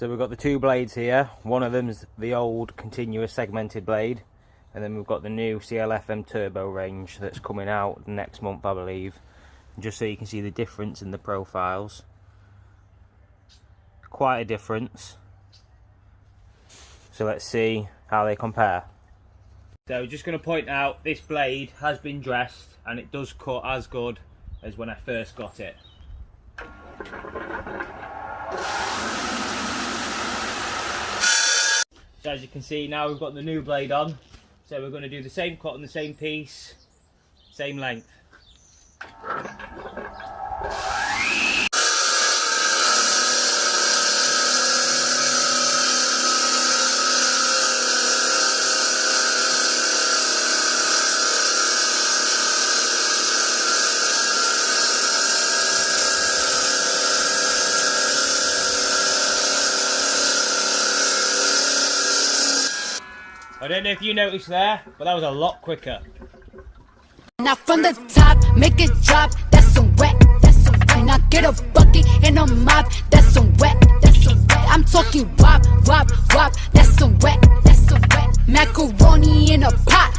So we've got the two blades here. One of them's the old continuous segmented blade, and then we've got the new clfm turbo range that's coming out next month, I believe. And just so you can see the difference in the profiles, quite a difference. So let's see how they compare. So just going to point out, this blade has been dressed and it does cut as good as when I first got it. So as you can see, now we've got the new blade on, so we're going to do the same cut on the same piece, same length. I don't know if you noticed there, but that was a lot quicker. Now from the top, make it drop, that's some wet, that's some wet. Now get a bucket and a mop, that's some wet, that's some wet. I'm talking wop, wop, wop, that's some wet, that's some wet. Macaroni in a pot,